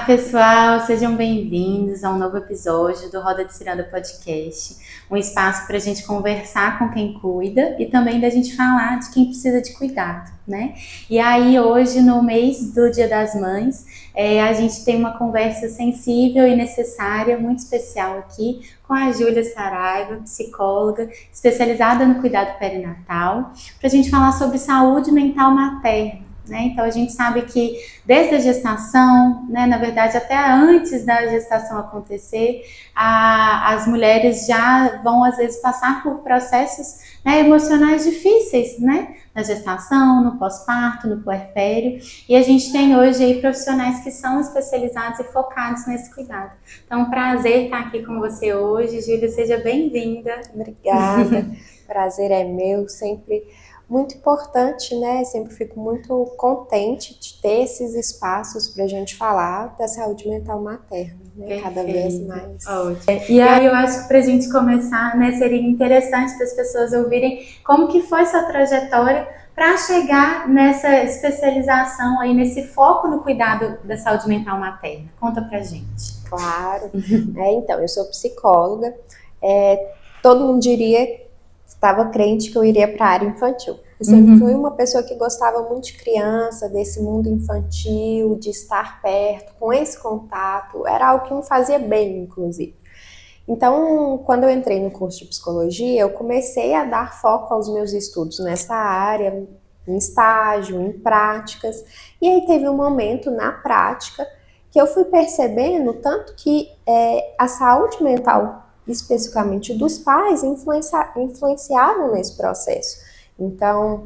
Pessoal, sejam bem-vindos a um novo episódio do Roda de Ciranda Podcast, um espaço para a gente conversar com quem cuida e também da gente falar de quem precisa de cuidado, né? E aí hoje, no mês do Dia das Mães, a gente tem uma conversa sensível e necessária, muito especial aqui, com a Júlia Saraiva, psicóloga, especializada no cuidado perinatal, para a gente falar sobre saúde mental materna. Então a gente sabe que desde a gestação, na verdade até antes da gestação acontecer, as mulheres já vão às vezes passar por processos emocionais difíceis, na gestação, no pós-parto, no puerpério, e a gente tem hoje aí profissionais que são especializados e focados nesse cuidado. Então, um prazer estar aqui com você hoje. Júlia, seja bem-vinda. Obrigada, prazer é meu, sempre muito importante, né? Sempre fico muito contente de ter esses espaços para a gente falar da saúde mental materna, né? Cada vez mais. Ótimo. E aí eu acho que para a gente começar, seria interessante das pessoas ouvirem como que foi sua trajetória para chegar nessa especialização aí, nesse foco no cuidado da saúde mental materna. Conta pra gente. Claro. Então, eu sou psicóloga. Todo mundo diria, estava crente que eu iria para a área infantil. Eu sempre fui uma pessoa que gostava muito de criança, desse mundo infantil, de estar perto, com esse contato. Era algo que me fazia bem, inclusive. Então, quando eu entrei no curso de psicologia, eu comecei a dar foco aos meus estudos nessa área, em estágio, em práticas. E aí teve um momento na prática que eu fui percebendo tanto que a saúde mental, especificamente dos pais, influenciavam nesse processo. Então,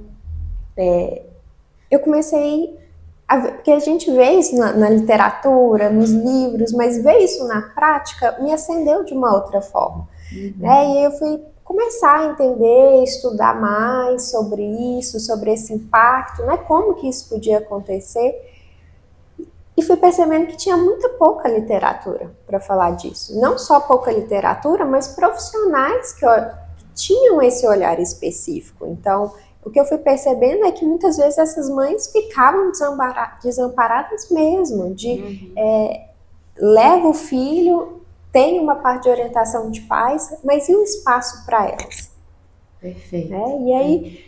eu comecei a ver, porque a gente vê isso na literatura, nos livros, mas ver isso na prática me acendeu de uma outra forma. E aí eu fui começar a entender, estudar mais sobre isso, sobre esse impacto, como que isso podia acontecer. E fui percebendo que tinha muita pouca literatura para falar disso. Não só pouca literatura, mas profissionais que tinham esse olhar específico. Então, o que eu fui percebendo é que muitas vezes essas mães ficavam desamparadas mesmo, leva o filho, tem uma parte de orientação de pais, mas e o espaço para elas? Perfeito. E aí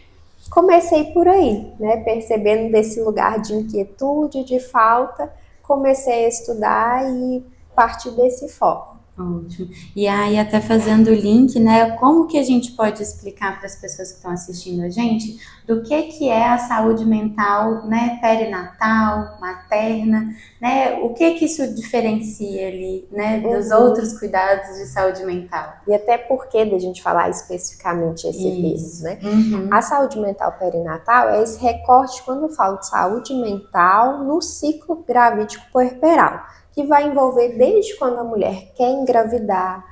comecei por aí, percebendo desse lugar de inquietude, de falta, comecei a estudar e partir desse foco. Ótimo. E aí, até fazendo o link, como que a gente pode explicar para as pessoas que estão assistindo a gente do que é a saúde mental, perinatal, materna, O que isso diferencia ali, dos outros cuidados de saúde mental? E até por que da gente falar especificamente esse termo, A saúde mental perinatal é esse recorte quando eu falo de saúde mental no ciclo gravídico puerperal, que vai envolver desde quando a mulher quer engravidar,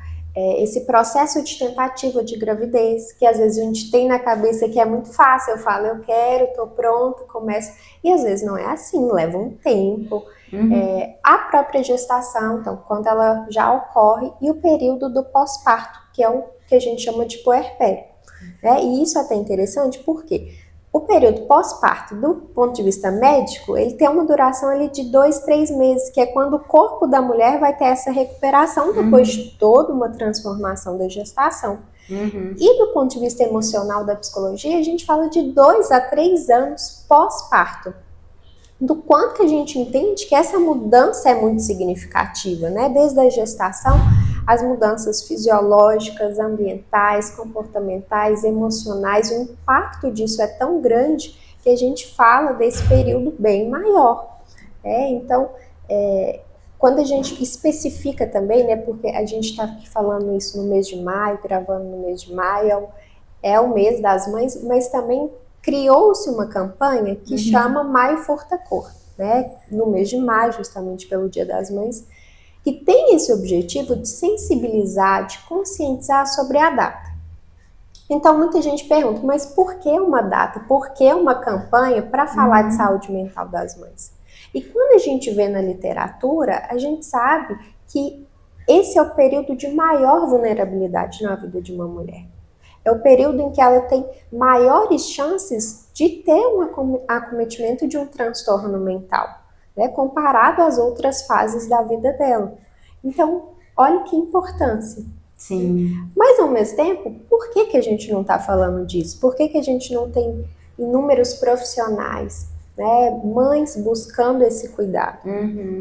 esse processo de tentativa de gravidez, que às vezes a gente tem na cabeça que é muito fácil, eu falo, eu quero, estou pronto, começo, e às vezes não é assim, leva um tempo. A própria gestação, então, quando ela já ocorre, e o período do pós-parto, que é o que a gente chama de puerpério. E isso é até interessante porque o período pós-parto, do ponto de vista médico, ele tem uma duração ali de 2-3 meses, que é quando o corpo da mulher vai ter essa recuperação depois de toda uma transformação da gestação. E do ponto de vista emocional da psicologia, a gente fala de 2 a 3 anos pós-parto. Do quanto que a gente entende que essa mudança é muito significativa, Desde a gestação, as mudanças fisiológicas, ambientais, comportamentais, emocionais, o impacto disso é tão grande que a gente fala desse período bem maior. Então, quando a gente especifica também, porque a gente está aqui falando isso no mês de maio, gravando no mês de maio, é o mês das mães, mas também criou-se uma campanha que chama Maio Furta Cor, no mês de maio, justamente pelo Dia das Mães, que tem esse objetivo de sensibilizar, de conscientizar sobre a data. Então, muita gente pergunta, mas por que uma data? Por que uma campanha para falar de saúde mental das mães? E quando a gente vê na literatura, a gente sabe que esse é o período de maior vulnerabilidade na vida de uma mulher. É o período em que ela tem maiores chances de ter um acometimento de um transtorno mental. né, comparado às outras fases da vida dela. Então, olha que importância. Sim. Mas, ao mesmo tempo, por que a gente não está falando disso? Por que a gente não tem inúmeros profissionais, né, mães buscando esse cuidado?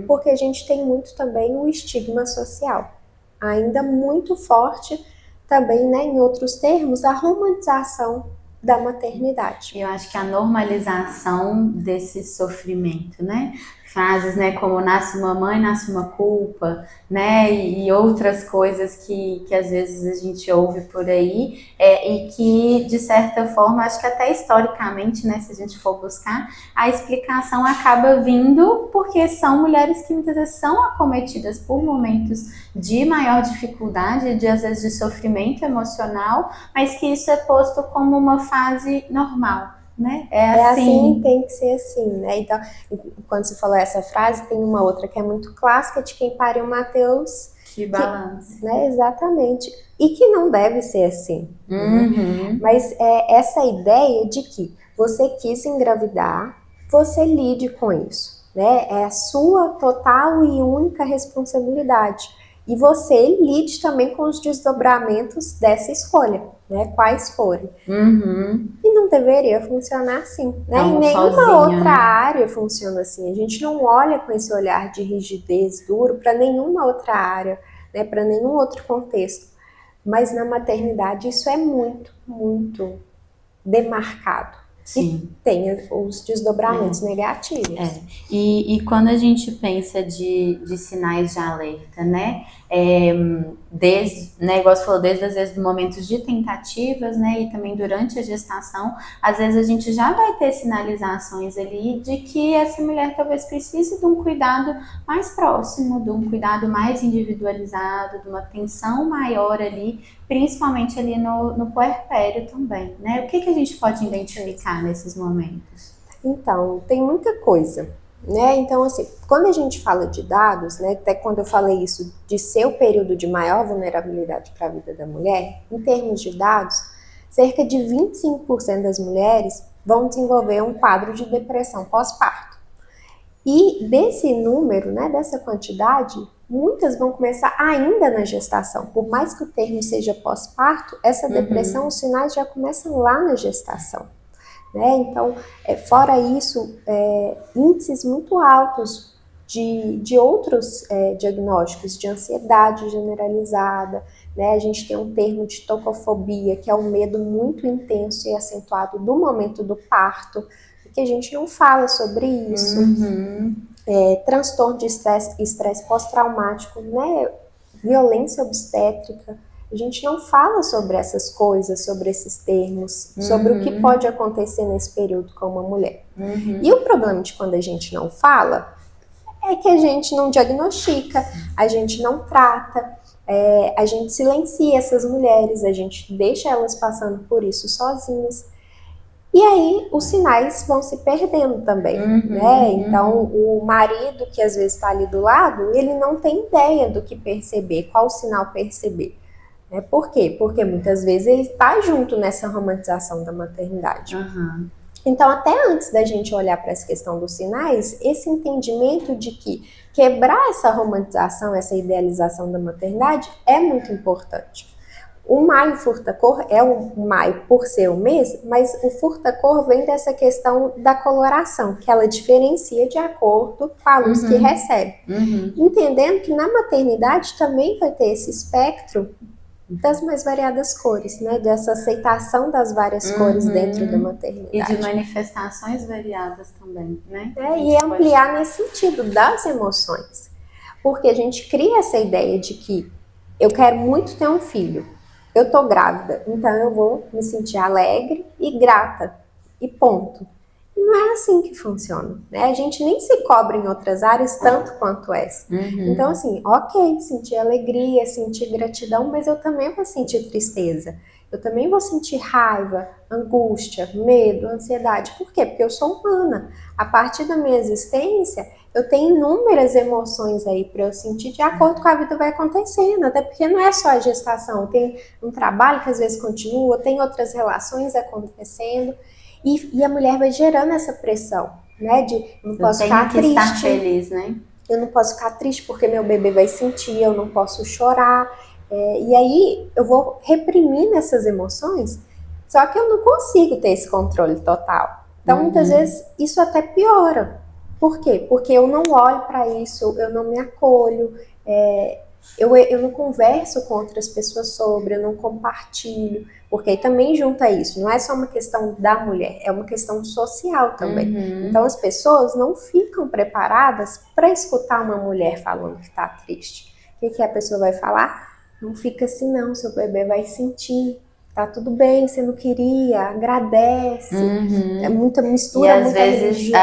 Porque a gente tem muito também o estigma social, ainda muito forte também, né, em outros termos, a romantização da maternidade. Eu acho que a normalização desse sofrimento, né? Frases, né, como nasce uma mãe, nasce uma culpa, né, e outras coisas que às vezes a gente ouve por aí, e que, de certa forma, acho que até historicamente, né, se a gente for buscar, a explicação acaba vindo porque são mulheres que muitas vezes são acometidas por momentos de maior dificuldade, de às vezes de sofrimento emocional, mas que isso é posto como uma fase normal. Né? É assim, tem que ser assim, né? Então, quando você falou essa frase, tem uma outra que é muito clássica, de quem pariu Mateus. Que balance. Né? Exatamente. E que não deve ser assim. Uhum. Mas é essa ideia de que você quis engravidar, você lide com isso, né? É a sua total e única responsabilidade. E você lide também com os desdobramentos dessa escolha, né? Quais forem. Uhum. E não deveria funcionar assim, né? Então, em nenhuma sozinha, outra né? área funciona assim. A gente não olha com esse olhar de rigidez duro para nenhuma outra área, né? Para nenhum outro contexto. Mas na maternidade isso é muito, muito demarcado. Sim. E tem os desdobramentos negativos. E quando a gente pensa de sinais de alerta, né? Desde, né, igual você falou, desde às vezes momentos de tentativas, né? E também durante a gestação, às vezes a gente já vai ter sinalizações ali de que essa mulher talvez precise de um cuidado mais próximo, de um cuidado mais individualizado, de uma atenção maior ali, principalmente ali no puerpério também, né? O que a gente pode identificar nesses momentos? Então, tem muita coisa, né? Então, assim, quando a gente fala de dados, né, até quando eu falei isso de ser o período de maior vulnerabilidade para a vida da mulher, em termos de dados, cerca de 25% das mulheres vão desenvolver um quadro de depressão pós-parto. E desse número, né, dessa quantidade, muitas vão começar ainda na gestação. Por mais que o termo seja pós-parto, essa depressão, os sinais já começam lá na gestação. Né? Então, fora isso, índices muito altos de outros diagnósticos, de ansiedade generalizada, né? A gente tem um termo de tocofobia, que é um medo muito intenso e acentuado do momento do parto, que a gente não fala sobre isso. Transtorno de estresse pós-traumático, né? Violência obstétrica. A gente não fala sobre essas coisas, sobre esses termos, sobre o que pode acontecer nesse período com uma mulher. E o problema de quando a gente não fala é que a gente não diagnostica, a gente não trata, a gente silencia essas mulheres, a gente deixa elas passando por isso sozinhas. E aí os sinais vão se perdendo também, né? Então o marido que às vezes está ali do lado, ele não tem ideia do que perceber, qual sinal perceber. Por quê? Porque muitas vezes ele está junto nessa romantização da maternidade. Então, até antes da gente olhar para essa questão dos sinais, esse entendimento de que quebrar essa romantização, essa idealização da maternidade é muito importante. O maio furta-cor é o maio por ser o mês, mas o furta-cor vem dessa questão da coloração, que ela diferencia de acordo com a luz que recebe. Entendendo que na maternidade também vai ter esse espectro das mais variadas cores, né? Dessa aceitação das várias cores dentro da maternidade. E de manifestações variadas também, né? E ampliar nesse sentido das emoções. Porque a gente cria essa ideia de que eu quero muito ter um filho, eu tô grávida, então eu vou me sentir alegre e grata, e ponto. E não é assim que funciona, né? A gente nem se cobra em outras áreas tanto quanto essa. Então, assim, ok, sentir alegria, sentir gratidão, mas eu também vou sentir tristeza. Eu também vou sentir raiva, angústia, medo, ansiedade. Por quê? Porque eu sou humana. A partir da minha existência, eu tenho inúmeras emoções aí para eu sentir de acordo com a vida vai acontecendo. Até porque não é só a gestação. Tem um trabalho que às vezes continua, tem outras relações acontecendo. E a mulher vai gerando essa pressão, né? Eu não posso ficar triste. Estar feliz, né? Eu não posso ficar triste porque meu bebê vai sentir, eu não posso chorar. E aí eu vou reprimindo essas emoções, só que eu não consigo ter esse controle total. Então, muitas vezes, isso até piora. Por quê? Porque eu não olho para isso, eu não me acolho, eu não converso com outras pessoas sobre, eu não compartilho, porque aí também junta isso, não é só uma questão da mulher, é uma questão social também. Então as pessoas não ficam preparadas para escutar uma mulher falando que está triste. O que a pessoa vai falar? Não fica assim não, seu bebê vai sentir. Tá tudo bem, você não queria, agradece. É muita mistura, e às muita vezes religião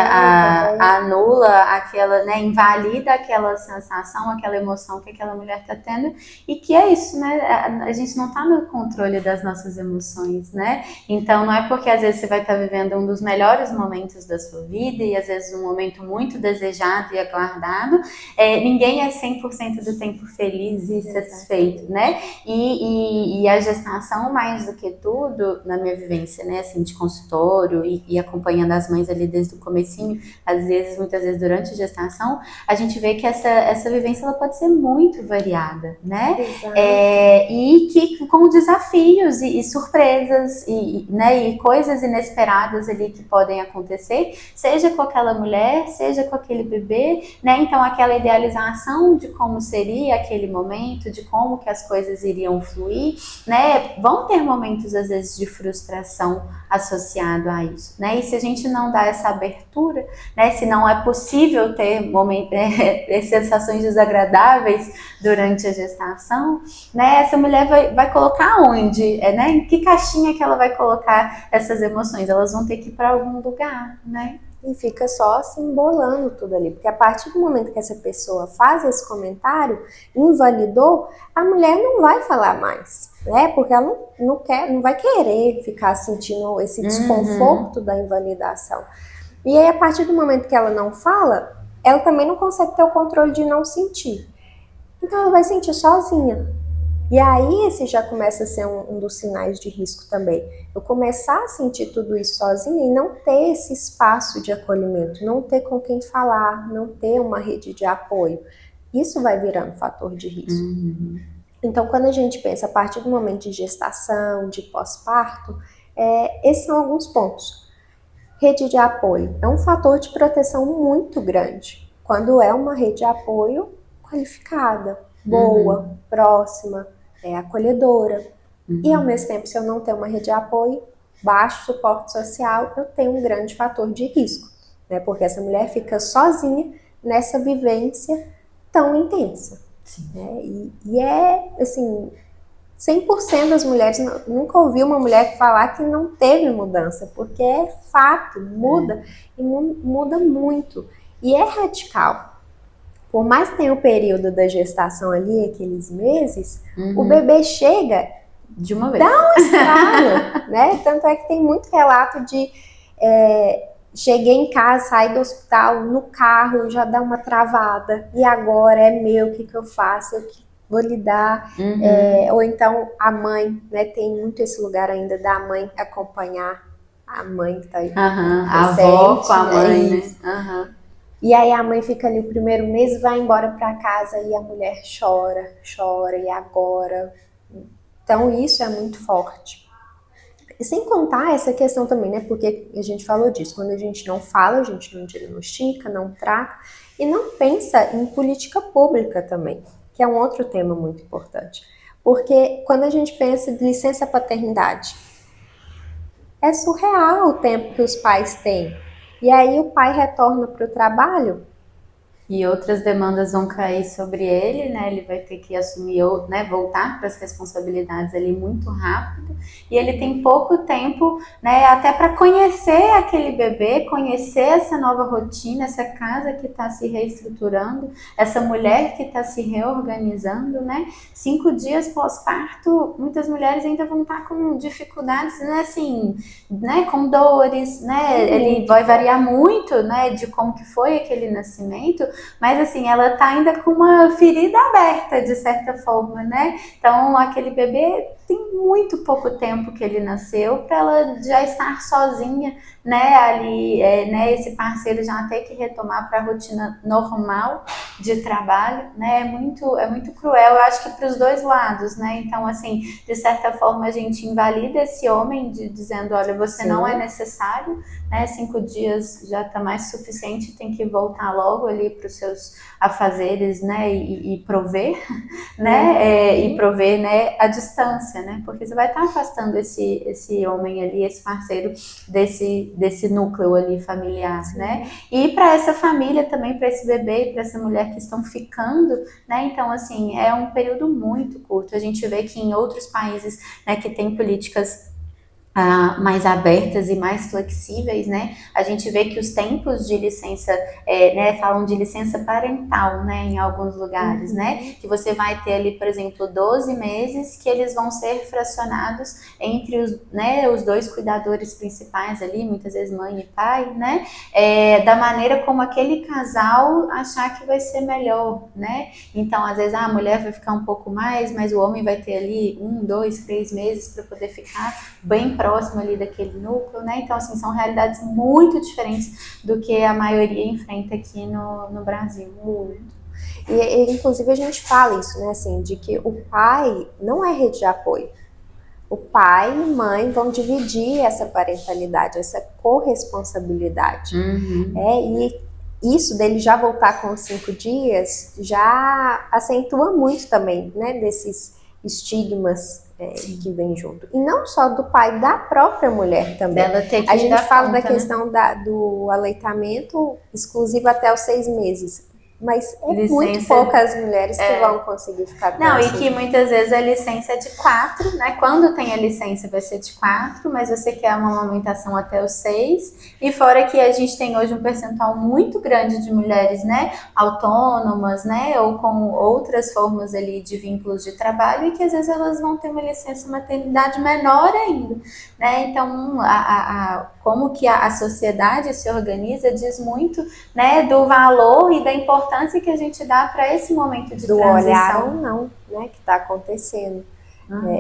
anula aquela, né, invalida aquela sensação, aquela emoção que aquela mulher tá tendo, e que é isso, né, a gente não tá no controle das nossas emoções, né, então não é porque às vezes você vai estar vivendo um dos melhores momentos da sua vida, e às vezes um momento muito desejado e aguardado, ninguém é 100% do tempo feliz e satisfeito, né, e a gestação, mais do que tudo, na minha vivência, né, assim, de consultório e acompanhando as mães ali desde o comecinho, às vezes, muitas vezes durante a gestação, a gente vê que essa vivência, ela pode ser muito variada, né, e que com desafios e surpresas né, e coisas inesperadas ali que podem acontecer, seja com aquela mulher, seja com aquele bebê, né, então aquela idealização de como seria aquele momento, de como que as coisas iriam fluir, né, vão ter momentos, às vezes, de frustração associado a isso, né? E se a gente não dá essa abertura, né? Se não é possível ter sensações desagradáveis durante a gestação, né? Essa mulher vai colocar onde? Né? Em que caixinha que ela vai colocar essas emoções? Elas vão ter que ir para algum lugar, né? E fica só simbolando tudo ali, porque a partir do momento que essa pessoa faz esse comentário, invalidou, a mulher não vai falar mais, né? Porque ela não vai querer ficar sentindo esse desconforto da invalidação. E aí, a partir do momento que ela não fala, ela também não consegue ter o controle de não sentir. Então ela vai sentir sozinha. E aí esse já começa a ser um dos sinais de risco também. Eu começar a sentir tudo isso sozinha e não ter esse espaço de acolhimento, não ter com quem falar, não ter uma rede de apoio. Isso vai virando fator de risco. Então, quando a gente pensa a partir do momento de gestação, de pós-parto, esses são alguns pontos. Rede de apoio é um fator de proteção muito grande. Quando é uma rede de apoio qualificada, boa, próxima, acolhedora. E ao mesmo tempo, se eu não tenho uma rede de apoio, baixo suporte social, eu tenho um grande fator de risco, né? Porque essa mulher fica sozinha nessa vivência tão intensa. Né? E assim, 100% das mulheres, nunca ouvi uma mulher falar que não teve mudança, porque é fato, muda, e muda muito. E é radical. Por mais que tenha o período da gestação ali, aqueles meses, o bebê chega de uma vez. Dá um estrago, né? Tanto é que tem muito relato de cheguei em casa, saí do hospital, no carro, já dá uma travada. E agora é meu, o que eu faço? Eu que vou lidar. Ou então a mãe, né? Tem muito esse lugar ainda da mãe acompanhar a mãe que tá aí. A avó com a mãe, né? E aí a mãe fica ali o primeiro mês, vai embora para casa e a mulher chora, e agora? Então isso é muito forte. E sem contar essa questão também, né? Porque a gente falou disso, quando a gente não fala, a gente não diagnostica, não trata e não pensa em política pública também, que é um outro tema muito importante. Porque quando a gente pensa em licença paternidade, é surreal o tempo que os pais têm. E aí o pai retorna para o trabalho. E outras demandas vão cair sobre ele, né? Ele vai ter que assumir, né? Voltar para as responsabilidades ali muito rápido. E ele tem pouco tempo, né? Até para conhecer aquele bebê, conhecer essa nova rotina, essa casa que está se reestruturando, essa mulher que está se reorganizando, né? 5 dias pós-parto, muitas mulheres ainda vão estar com dificuldades, né? Assim, né? Com dores, né? Ele vai variar muito, né? De como que foi aquele nascimento. Mas assim, ela tá ainda com uma ferida aberta, de certa forma, né? Então, aquele bebê tem muito pouco tempo que ele nasceu para ela já estar sozinha, né, ali, né, esse parceiro já ter que retomar para a rotina normal de trabalho, né, é muito cruel, eu acho que para os dois lados, né, então assim, de certa forma a gente invalida esse homem dizendo, olha, você não é necessário, né, 5 dias já está mais suficiente, tem que voltar logo ali para os seus afazeres, né, e prover, né, e prover, né, a distância, né, porque você vai estar afastando esse homem ali, esse parceiro desse núcleo ali familiar, né, e para essa família também, para esse bebê e para essa mulher que estão ficando, né, então assim, é um período muito curto, a gente vê que em outros países, né, que tem políticas mais abertas e mais flexíveis, né? A gente vê que os tempos de licença, né, falam de licença parental, né, em alguns lugares, né? Que você vai ter ali, por exemplo, 12 meses que eles vão ser fracionados entre os dois cuidadores principais ali, muitas vezes mãe e pai, né? Da maneira como aquele casal achar que vai ser melhor, né? Então, às vezes, a mulher vai ficar um pouco mais, mas o homem vai ter ali 1, 2, 3 meses para poder ficar bem próximo ali daquele núcleo, né? Então, assim, são realidades muito diferentes do que a maioria enfrenta aqui no Brasil. Muito. E, inclusive, a gente fala isso, né? Assim, de que o pai não é rede de apoio. O pai e mãe vão dividir essa parentalidade, essa corresponsabilidade. E isso dele já voltar com 5 dias já acentua muito também, né? Desses estigmas que vem junto. E não só do pai, da própria mulher também. A gente fala da questão do aleitamento exclusivo até os 6 meses. Mas muito poucas mulheres que vão conseguir ficar Não, e que muitas vezes a licença é de 4, né? Quando tem a licença vai ser de 4, mas você quer uma amamentação até os 6. E fora que a gente tem hoje um percentual muito grande de mulheres, né? Autônomas, né? Ou com outras formas ali de vínculos de trabalho e que às vezes elas vão ter uma licença maternidade menor ainda, né? Então, como que a sociedade se organiza diz muito, né? Do valor e da importância que a gente dá para esse momento de transição. Olhar ou não, né, que está acontecendo.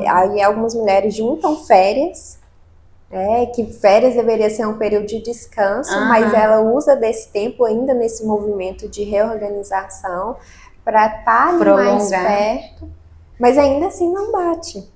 Aí algumas mulheres juntam férias, que férias deveria ser um período de descanso, mas ela usa desse tempo ainda nesse movimento de reorganização para estar ali mais perto, mas ainda assim não bate.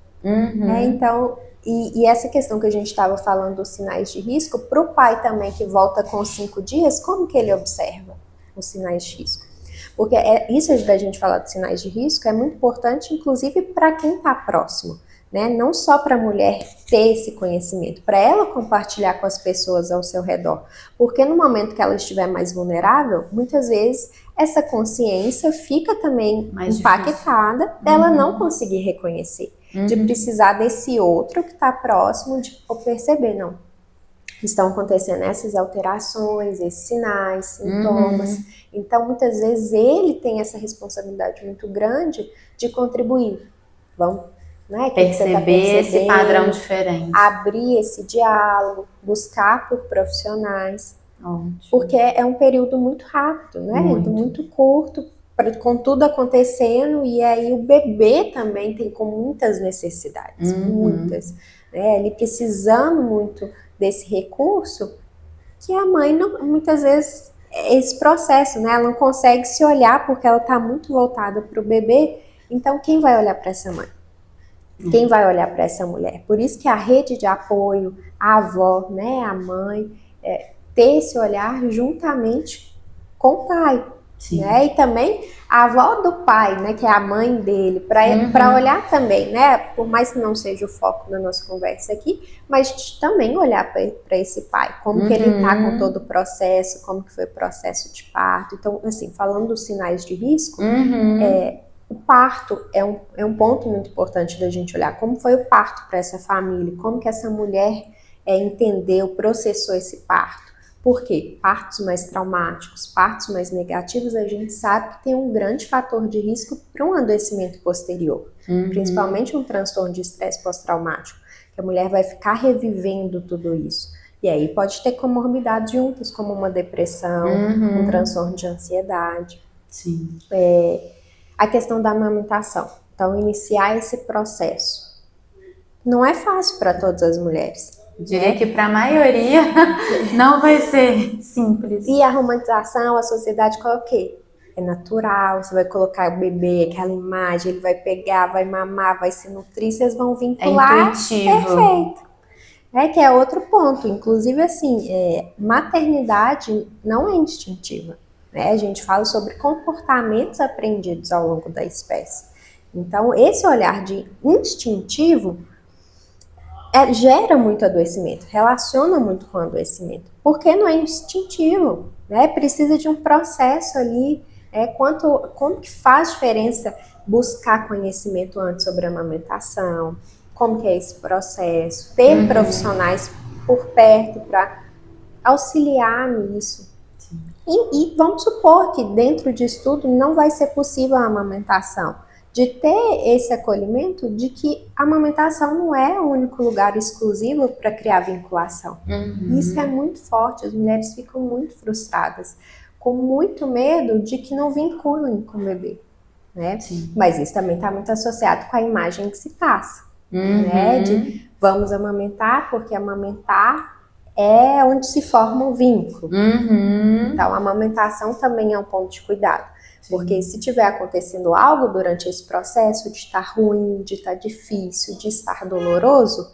Então, e essa questão que a gente estava falando dos sinais de risco, para o pai também que volta com 5 dias, como que ele observa os sinais de risco? Porque isso da gente falar dos sinais de risco é muito importante, inclusive para quem está próximo, né? Não só para a mulher ter esse conhecimento, para ela compartilhar com as pessoas ao seu redor. Porque no momento que ela estiver mais vulnerável, muitas vezes essa consciência fica também mais impactada dela não conseguir reconhecer, de precisar desse outro que está próximo de perceber, não. Estão acontecendo essas alterações, esses sinais, sintomas. Então, muitas vezes, ele tem essa responsabilidade muito grande de contribuir. Vamos, né? Perceber esse padrão diferente. Abrir esse diálogo, buscar por profissionais. Porque é um período muito rápido, né? Muito curto, com tudo acontecendo. E aí, o bebê também tem com muitas necessidades, muitas. Né? Ele precisando muito desse recurso, que a mãe não, muitas vezes esse processo, né? Ela não consegue se olhar porque ela está muito voltada para o bebê. Então, quem vai olhar para essa mãe? Quem vai olhar para essa mulher? Por isso que a rede de apoio, a avó, né, a mãe, ter esse olhar juntamente com o pai. Né? E também a avó do pai, né, que é a mãe dele, para olhar também, né, por mais que não seja o foco da nossa conversa aqui, mas também olhar para esse pai, como que ele está com todo o processo, como que foi o processo de parto. Então, assim, falando dos sinais de risco, o parto é um ponto muito importante da gente olhar. Como foi o parto para essa família? Como que essa mulher entendeu, processou esse parto? Por quê? Partos mais traumáticos, partos mais negativos, a gente sabe que tem um grande fator de risco para um adoecimento posterior, principalmente um transtorno de estresse pós-traumático, que a mulher vai ficar revivendo tudo isso. E aí pode ter comorbidades juntas, como uma depressão, um transtorno de ansiedade. A questão da amamentação. Então, iniciar esse processo. não é fácil para todas as mulheres. Diria que para a maioria não vai ser simples. E a romantização, a sociedade qual é o quê? É natural, você vai colocar o bebê, aquela imagem, ele vai pegar, vai mamar, vai se nutrir, vocês vão vincular. É intuitivo. Perfeito. Que é outro ponto. Inclusive, assim, maternidade não é instintiva. Né? A gente fala sobre comportamentos aprendidos ao longo da espécie. Então, esse olhar de instintivo gera muito adoecimento, relaciona muito com o adoecimento. Porque não é instintivo, né? Precisa de um processo ali. Como que faz diferença buscar conhecimento antes sobre a amamentação, como que é esse processo, ter profissionais por perto para auxiliar nisso. E vamos supor que dentro disso tudo não vai ser possível a amamentação. De ter esse acolhimento de que a amamentação não é o único lugar exclusivo para criar vinculação. Isso é muito forte, as mulheres ficam muito frustradas, com muito medo de que não vinculem com o bebê, né? Mas isso também está muito associado com a imagem que se passa, né? De vamos amamentar porque amamentar é onde se forma o vínculo. Então a amamentação também é um ponto de cuidado, porque se tiver acontecendo algo durante esse processo de estar ruim, de estar difícil, de estar doloroso,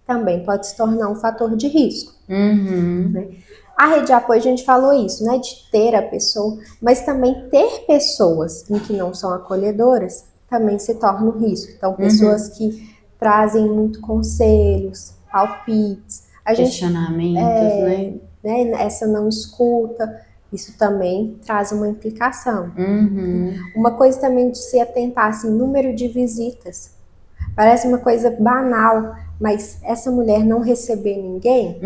também pode se tornar um fator de risco. Né? A rede de apoio, a gente falou isso, né? De ter a pessoa, mas também ter pessoas em que não são acolhedoras também se torna um risco. Então, pessoas que trazem muito conselhos, palpites, questionamentos, né? Essa não escuta, isso também traz uma implicação. Uma coisa também de se atentar, assim, número de visitas. Parece uma coisa banal, mas essa mulher não receber ninguém,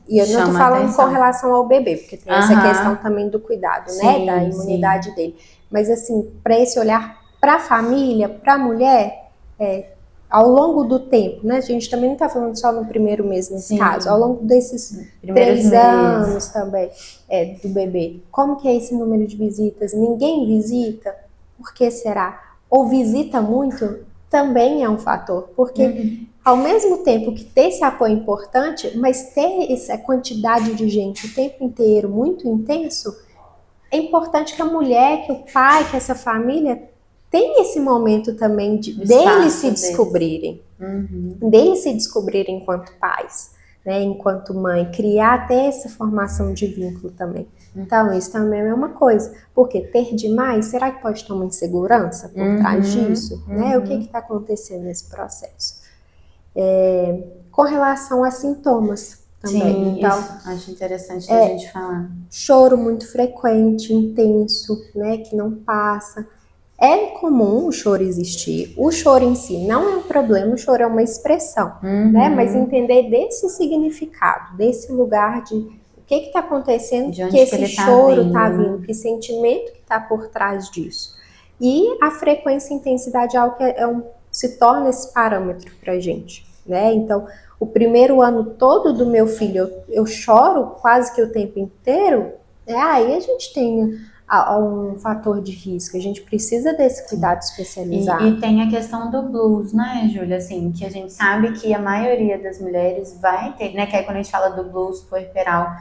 e eu não estou falando com relação ao bebê, porque tem essa questão também do cuidado, né, da imunidade dele. Mas assim, para esse olhar para a família, para a mulher, ao longo do tempo, né, a gente também não está falando só no primeiro mês nesse caso, ao longo desses 3 anos também do bebê. Como que é esse número de visitas? Ninguém visita? Por que será? Ou visita muito? Também é um fator, porque ao mesmo tempo que ter esse apoio é importante, mas ter essa quantidade de gente o tempo inteiro, muito intenso, é importante que a mulher, que o pai, que essa família tenha esse momento também deles se descobrirem, deles se descobrirem enquanto pais, né, enquanto mãe, criar até essa formação de vínculo também. Então, isso também é uma coisa, porque ter demais, será que pode ter uma insegurança por trás disso? Né? O que está acontecendo nesse processo? Com relação a sintomas também. Então, isso acho interessante a gente falar. Choro muito frequente, intenso, né, que não passa. É comum o choro existir. O choro em si não é um problema, o choro é uma expressão, né? Mas entender desse significado, desse lugar de o que está acontecendo, que esse choro está vindo, que sentimento que está por trás disso. E a frequência e intensidade é algo que se torna esse parâmetro para a gente, né? Então, o primeiro ano todo do meu filho, eu choro quase que o tempo inteiro, aí a gente tem um fator de risco, a gente precisa desse cuidado especializado. E tem a questão do blues, né, Júlia, assim, que a gente sabe que a maioria das mulheres vai ter, né, que aí quando a gente fala do blues puerperal,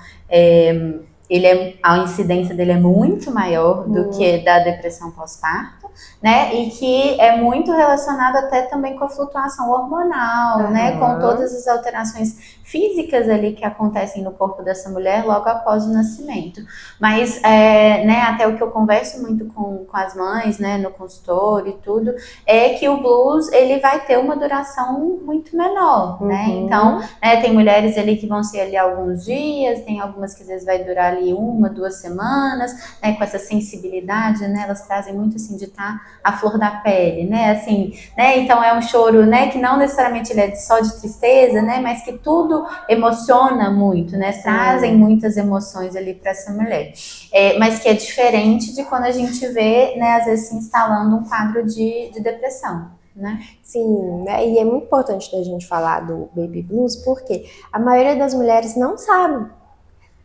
a incidência dele é muito maior do que da depressão pós-parto, né, e que é muito relacionado até também com a flutuação hormonal, né, com todas as alterações físicas ali que acontecem no corpo dessa mulher logo após o nascimento. Mas, né, até o que eu converso muito com as mães, né, no consultório e tudo, é que o blues, ele vai ter uma duração muito menor, né, então, né, tem mulheres ali que vão ser ali alguns dias, tem algumas que às vezes vai durar ali 1, 2 semanas, né, com essa sensibilidade, né, elas trazem muito assim de estar a flor da pele, né, assim, né, então é um choro, né, que não necessariamente ele é só de tristeza, né, mas que tudo emociona muito, né, trazem muitas emoções ali para essa mulher, mas que é diferente de quando a gente vê, né, às vezes se instalando um quadro de depressão, né? Sim, né, e é muito importante da gente falar do baby blues, porque a maioria das mulheres não sabe,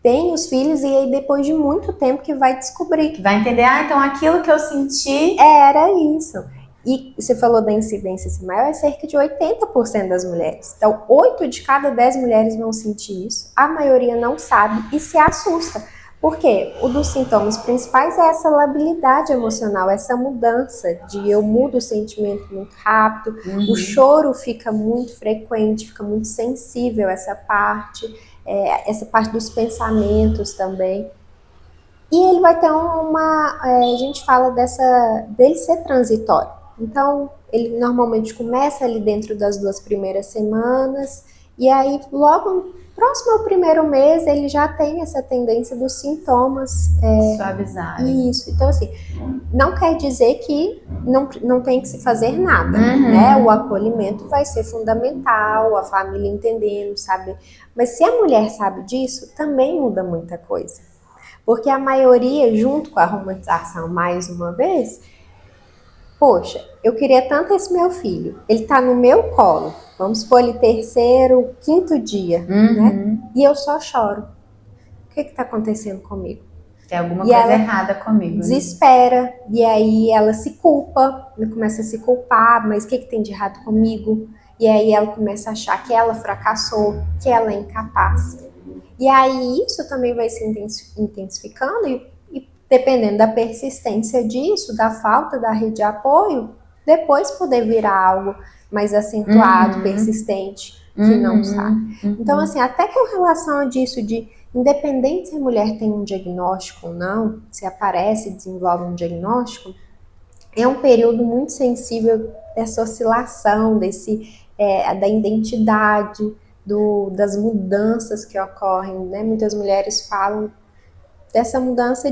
tem os filhos e aí depois de muito tempo que vai descobrir. Que vai entender, então aquilo que eu senti... Era isso. E você falou da incidência ser maior, é cerca de 80% das mulheres. Então, 8 de cada 10 mulheres vão sentir isso. A maioria não sabe e se assusta. Por quê? Um dos sintomas principais é essa labilidade emocional, essa mudança de eu mudo o sentimento muito rápido, o choro fica muito frequente, fica muito sensível essa parte dos pensamentos também. E ele vai ter a gente fala dele ser transitório. Então, ele normalmente começa ali dentro das 2 primeiras semanas, e aí logo próximo ao primeiro mês ele já tem essa tendência dos sintomas suavizarem. Isso, então assim, não quer dizer que não tem que se fazer nada, né? O acolhimento vai ser fundamental, a família entendendo, sabe? Mas se a mulher sabe disso, também muda muita coisa. Porque a maioria, junto com a romantização, mais uma vez, poxa, eu queria tanto esse meu filho, ele tá no meu colo, vamos supor ele 3º, 5º dia, né? E eu só choro. O que tá acontecendo comigo? Tem alguma coisa errada comigo. Desespera, né? E aí ela se culpa, começa a se culpar, mas o que tem de errado comigo? E aí ela começa a achar que ela fracassou, que ela é incapaz. E aí isso também vai se intensificando e dependendo da persistência disso, da falta da rede de apoio, depois poder virar algo mais acentuado, persistente, que não sai. Então, assim, até com relação a disso independente se a mulher tem um diagnóstico ou não, se aparece e desenvolve um diagnóstico, é um período muito sensível dessa oscilação, da identidade, das mudanças que ocorrem, né? Muitas mulheres falam dessa mudança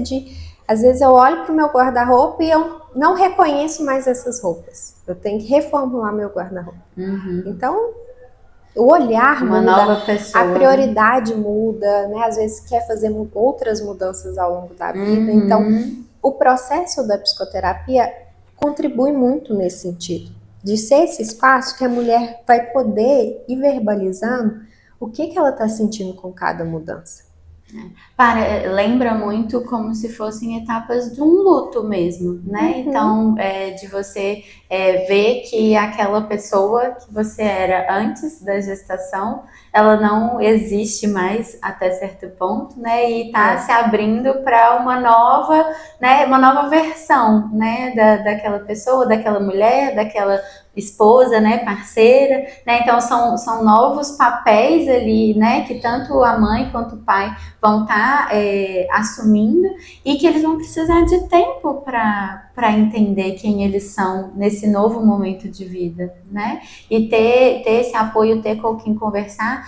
às vezes eu olho para o meu guarda-roupa e eu não reconheço mais essas roupas. Eu tenho que reformular meu guarda-roupa. Então, o olhar muda, nova pessoa, a prioridade muda, né? Às vezes quer fazer outras mudanças ao longo da vida. Então, o processo da psicoterapia contribui muito nesse sentido. De ser esse espaço que a mulher vai poder ir verbalizando o que ela está sentindo com cada mudança. Lembra muito como se fossem etapas de um luto mesmo, né? Então, de você ver que aquela pessoa que você era antes da gestação, ela não existe mais até certo ponto, né? E tá se abrindo para uma nova versão, né? Daquela pessoa, daquela mulher, daquela esposa, né, parceira, né, então são novos papéis ali, né, que tanto a mãe quanto o pai vão estar assumindo e que eles vão precisar de tempo para entender quem eles são nesse novo momento de vida, né, e ter esse apoio, ter com quem conversar.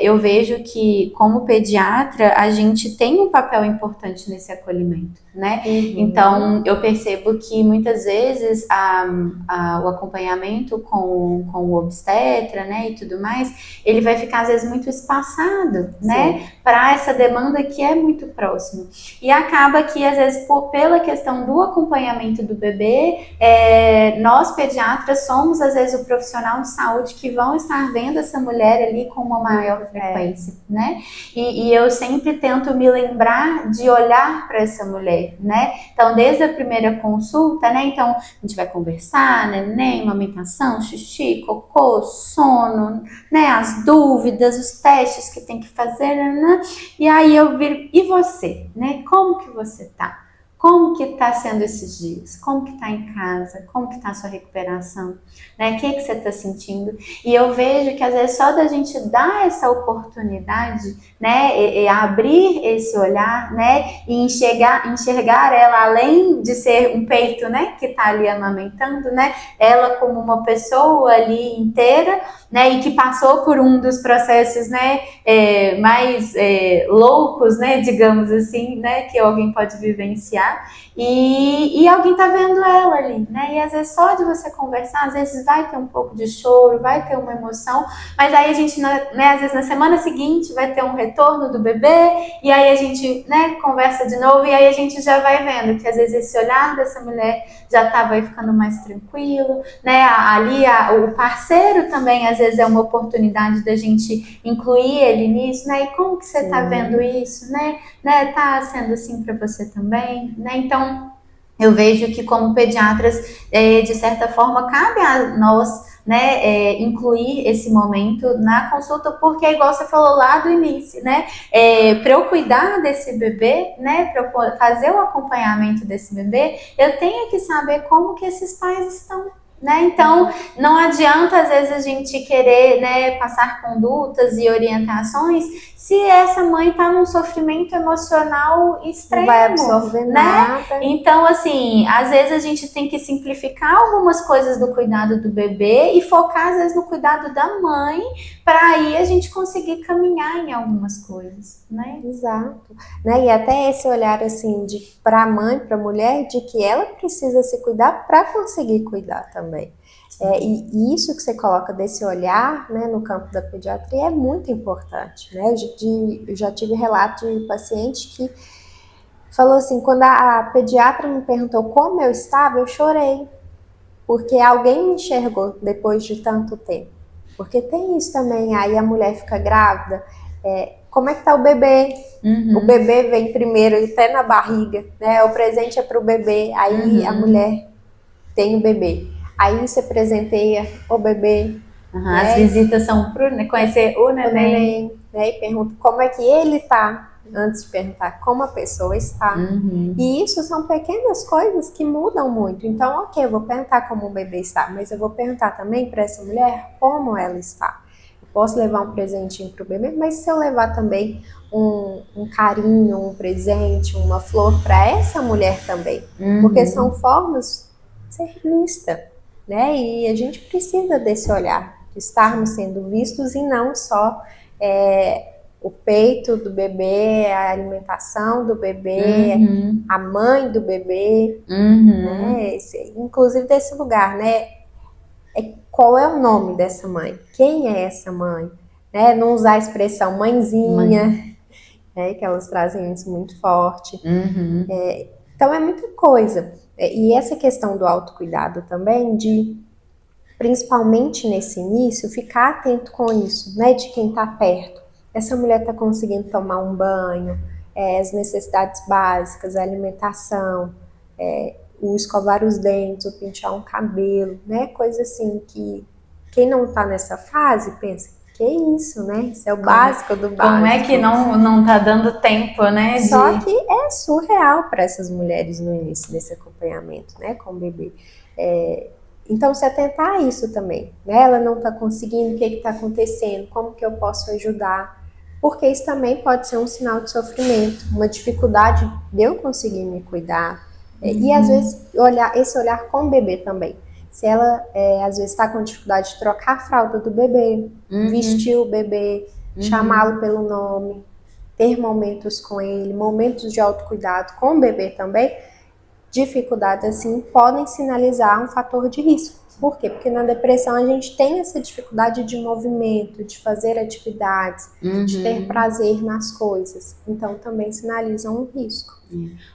Eu vejo que como pediatra a gente tem um papel importante nesse acolhimento, né, então eu percebo que muitas vezes o acompanhamento com o obstetra, né, e tudo mais, ele vai ficar às vezes muito espaçado, né, para essa demanda que é muito próxima. E acaba que às vezes pela questão do acompanhamento do bebê, nós pediatras somos às vezes o profissional de saúde que vão estar vendo essa mulher ali com uma maior frequência, né? E eu sempre tento me lembrar de olhar para essa mulher, né? Então desde a primeira consulta, né? Então a gente vai conversar, neném, amamentação, xixi, cocô, sono, né, as dúvidas, os testes que tem que fazer, né? E aí eu viro, e você, né? Como que você tá? Como que tá sendo esses dias? Como que tá em casa? Como que tá a sua recuperação? Né? O que você tá sentindo? E eu vejo que às vezes só da gente dar essa oportunidade, né, e abrir esse olhar, né, e enxergar ela além de ser um peito, né, que tá ali amamentando, né, ela como uma pessoa ali inteira, né, e que passou por um dos processos, né, mais loucos, né, digamos assim, né, que alguém pode vivenciar. E alguém tá vendo ela ali, né? E às vezes só de você conversar, às vezes vai ter um pouco de choro, vai ter uma emoção, mas aí a gente, né, às vezes na semana seguinte vai ter um retorno do bebê, e aí a gente, né, conversa de novo, e aí a gente já vai vendo que às vezes esse olhar dessa mulher já vai ficando mais tranquilo, né? O parceiro também às vezes é uma oportunidade da gente incluir ele nisso, né? E como que você tá vendo isso, né? Tá sendo assim para você também, né? Então, eu vejo que como pediatras, de certa forma, cabe a nós, né, incluir esse momento na consulta, porque igual você falou lá do início, né, para eu cuidar desse bebê, né, para eu fazer o acompanhamento desse bebê, eu tenho que saber como que esses pais estão. Né? Então, não adianta às vezes a gente querer, né, passar condutas e orientações se essa mãe está num sofrimento emocional extremo, não vai absorver, né? Nada. Então, assim, às vezes a gente tem que simplificar algumas coisas do cuidado do bebê e focar às vezes no cuidado da mãe, para aí a gente conseguir caminhar em algumas coisas, né? Exato. Né? E até esse olhar assim de para a mãe, para a mulher, de que ela precisa se cuidar para conseguir cuidar também. E isso que você coloca desse olhar, né, no campo da pediatria é muito importante. Né? Eu já tive relato de paciente que falou assim, quando a pediatra me perguntou como eu estava, eu chorei, porque alguém me enxergou depois de tanto tempo. Porque tem isso também, aí a mulher fica grávida, como é que tá o bebê? Uhum. O bebê vem primeiro, até na barriga, né? O presente é pro bebê, aí a mulher tem o bebê. Aí você presenteia o bebê. Né? As visitas são para conhecer o neném. Né? E pergunta como é que ele tá, antes de perguntar como a pessoa está. Uhum. E isso são pequenas coisas que mudam muito. Então, ok, eu vou perguntar como o bebê está, mas eu vou perguntar também para essa mulher como ela está. Eu posso levar um presentinho para o bebê, mas se eu levar também um carinho, um presente, uma flor para essa mulher também. Uhum. Porque são formas de ser vista, né? E a gente precisa desse olhar, de estarmos sendo vistos e não só o peito do bebê, a alimentação do bebê, uhum. a mãe do bebê, uhum. né? Inclusive desse lugar, né? Qual é o nome dessa mãe? Quem é essa mãe? Né? Não usar a expressão mãezinha, né? Que elas trazem isso muito forte. Uhum. Então é muita coisa. E essa questão do autocuidado também, de principalmente nesse início, ficar atento com isso, né? De quem está perto. Essa mulher está conseguindo tomar um banho, as necessidades básicas, a alimentação, o escovar os dentes, o pentear um cabelo, né? Coisa assim que quem não está nessa fase pensa, que isso, né? Isso é o básico do básico. Como é que não tá dando tempo, né? Só que é surreal para essas mulheres no início desse acompanhamento, né? Com o bebê. Então, se atentar a isso também, né? Ela não está conseguindo, o que está acontecendo, como que eu posso ajudar? Porque isso também pode ser um sinal de sofrimento, uma dificuldade de eu conseguir me cuidar. E às vezes esse olhar com o bebê também. Se ela às vezes está com dificuldade de trocar a fralda do bebê, vestir o bebê, chamá-lo pelo nome, ter momentos com ele, momentos de autocuidado com o bebê também, dificuldades assim podem sinalizar um fator de risco. Por quê? Porque na depressão a gente tem essa dificuldade de movimento, de fazer atividades, de ter prazer nas coisas. Então também sinalizam um risco.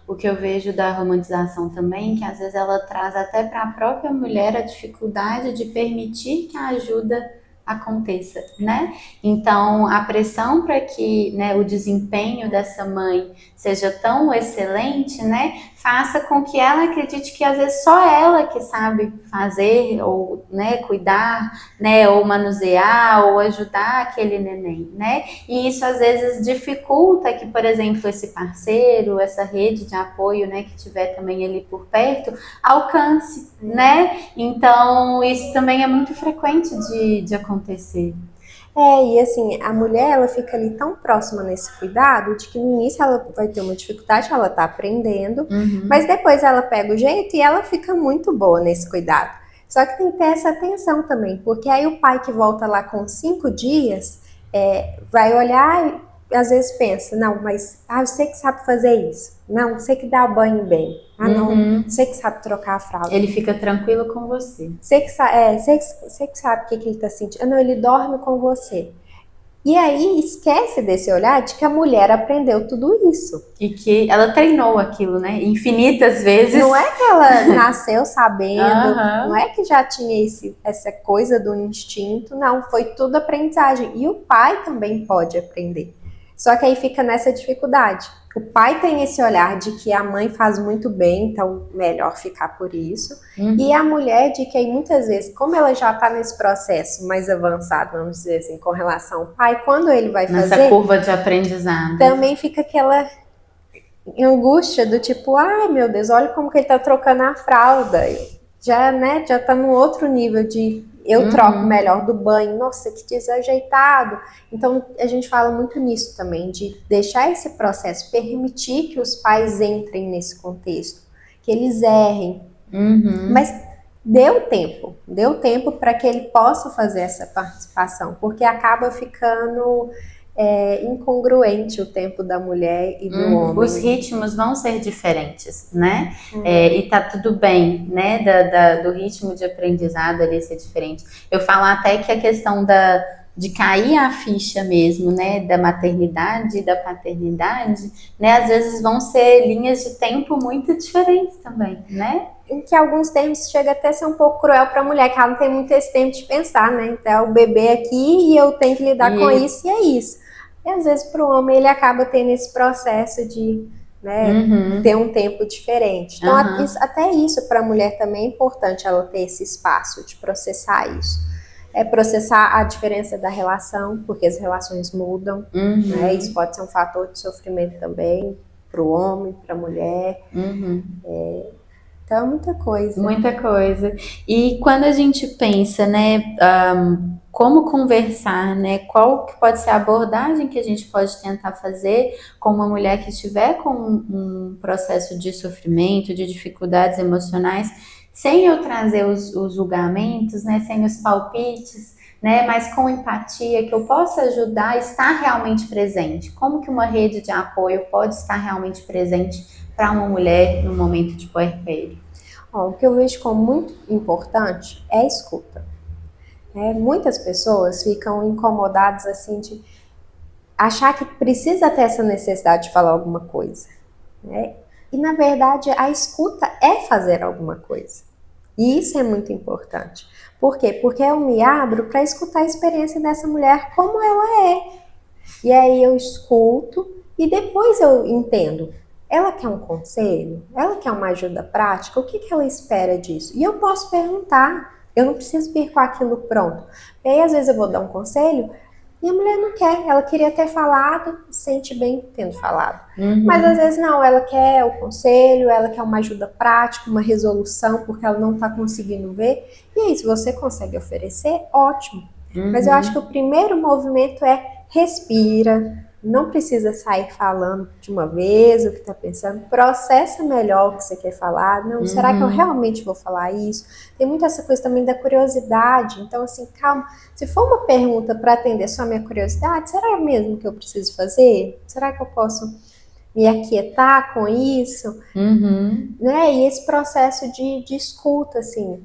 O que eu vejo da romantização também, que às vezes ela traz até para a própria mulher a dificuldade de permitir que a ajuda aconteça, né? Então, a pressão para que, né, o desempenho dessa mãe seja tão excelente, né, faça com que ela acredite que às vezes só ela que sabe fazer ou, né, cuidar, né, ou manusear ou ajudar aquele neném, né? E isso às vezes dificulta que, por exemplo, esse parceiro, essa rede de apoio, né, que tiver também ali por perto, alcance, né? Então, isso também é muito frequente de acontecer. E assim, a mulher, ela fica ali tão próxima nesse cuidado, de que no início ela vai ter uma dificuldade, ela tá aprendendo, mas depois ela pega o jeito e ela fica muito boa nesse cuidado. Só que tem que ter essa atenção também, porque aí o pai que volta lá com 5 dias, vai olhar e às vezes pensa, não, mas você que sabe fazer isso, não, você que dá banho bem, não, você que sabe trocar a fralda. Ele fica tranquilo com você. Você que sabe o que ele tá sentindo. Não, ele dorme com você. E aí esquece desse olhar de que a mulher aprendeu tudo isso. E que ela treinou aquilo, né? Infinitas vezes. Não é que ela nasceu sabendo, não é que já tinha essa coisa do instinto, não, foi tudo aprendizagem. E o pai também pode aprender. Só que aí fica nessa dificuldade. O pai tem esse olhar de que a mãe faz muito bem, então melhor ficar por isso. E a mulher de que aí muitas vezes, como ela já está nesse processo mais avançado, vamos dizer assim, com relação ao pai, quando ele vai fazer... Nessa curva de aprendizado. Também fica aquela angústia do tipo, ai meu Deus, olha como que ele tá trocando a fralda. Já, né, já tá num outro nível de eu troco melhor do banho, nossa, que desajeitado. Então, a gente fala muito nisso também, de deixar esse processo, permitir que os pais entrem nesse contexto, que eles errem. Mas deu tempo para que ele possa fazer essa participação, porque acaba ficando incongruente o tempo da mulher e do homem. Os ritmos vão ser diferentes, né? E tá tudo bem, né? Do ritmo de aprendizado ali ser diferente. Eu falo até que a questão de cair a ficha mesmo, né? Da maternidade e da paternidade, né? Às vezes vão ser linhas de tempo muito diferentes também, né? Em que alguns termos chega até a ser um pouco cruel para a mulher, que ela não tem muito esse tempo de pensar, né? Então é o bebê aqui e eu tenho que lidar com isso e é isso. E às vezes para o homem ele acaba tendo esse processo de, né, ter um tempo diferente. Então até isso para a mulher também é importante ela ter esse espaço de processar isso. Processar a diferença da relação, porque as relações mudam, né? Isso pode ser um fator de sofrimento também para o homem, para a mulher. Então, muita coisa. Muita coisa. E quando a gente pensa, né, como conversar, né, qual que pode ser a abordagem que a gente pode tentar fazer com uma mulher que estiver com um processo de sofrimento, de dificuldades emocionais, sem eu trazer os julgamentos, né, sem os palpites, né, mas com empatia, que eu possa ajudar a estar realmente presente. Como que uma rede de apoio pode estar realmente presente para uma mulher no momento de puerpério? O que eu vejo como muito importante é a escuta. Muitas pessoas ficam incomodadas assim de achar que precisa ter essa necessidade de falar alguma coisa, né? E na verdade a escuta é fazer alguma coisa. E isso é muito importante. Por quê? Porque eu me abro para escutar a experiência dessa mulher como ela é. E aí eu escuto e depois eu entendo. Ela quer um conselho? Ela quer uma ajuda prática? O que ela espera disso? E eu posso perguntar. Eu não preciso vir com aquilo pronto. E aí, às vezes, eu vou dar um conselho e a mulher não quer. Ela queria ter falado, se sente bem tendo falado. Mas, às vezes, não. Ela quer o conselho, ela quer uma ajuda prática, uma resolução, porque ela não está conseguindo ver. E aí, se você consegue oferecer, ótimo. Mas eu acho que o primeiro movimento é respira. Não precisa sair falando de uma vez o que está pensando, processa melhor o que você quer falar. Não, será que eu realmente vou falar isso? Tem muito essa coisa também da curiosidade. Então, assim, calma. Se for uma pergunta para atender só a minha curiosidade, será mesmo que eu preciso fazer? Será que eu posso me aquietar com isso? Né? E esse processo de escuta, assim,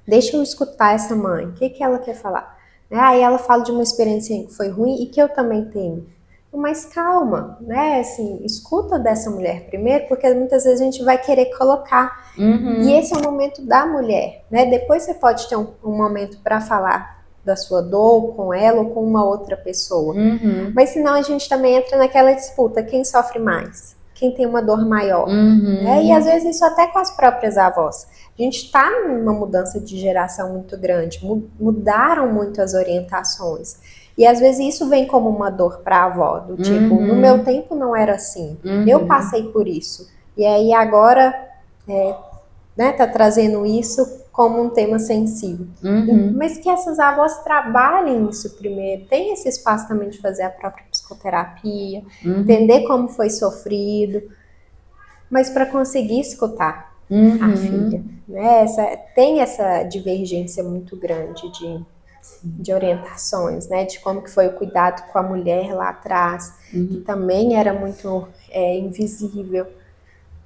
deixa eu escutar essa mãe. O que ela quer falar? Aí ela fala de uma experiência que foi ruim e que eu também tenho. Mas calma, né? Assim, escuta dessa mulher primeiro, porque muitas vezes a gente vai querer colocar. E esse é o momento da mulher, né? Depois você pode ter um momento para falar da sua dor com ela ou com uma outra pessoa. Mas senão a gente também entra naquela disputa, quem sofre mais? Quem tem uma dor maior? E às vezes isso até com as próprias avós. A gente está numa mudança de geração muito grande, mudaram muito as orientações. E às vezes isso vem como uma dor para a avó, do tipo, no meu tempo não era assim, eu passei por isso. E aí agora, né, tá trazendo isso como um tema sensível. Mas que essas avós trabalhem isso primeiro, tem esse espaço também de fazer a própria psicoterapia, entender como foi sofrido, mas para conseguir escutar a filha. Né? Tem essa divergência muito grande de orientações, né, de como que foi o cuidado com a mulher lá atrás, que também era muito invisível,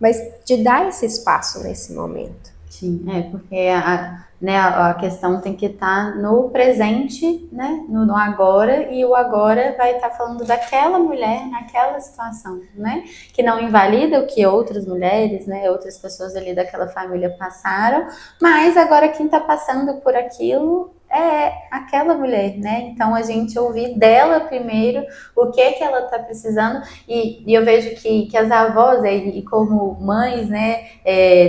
mas de dar esse espaço nesse momento. Sim, porque a questão tem que estar no presente, né, no agora, e o agora vai estar falando daquela mulher naquela situação, né, que não invalida o que outras mulheres, né, outras pessoas ali daquela família passaram, mas agora quem está passando por aquilo é aquela mulher, né? Então a gente ouvir dela primeiro o que ela tá precisando, e eu vejo que as avós, e como mães, né,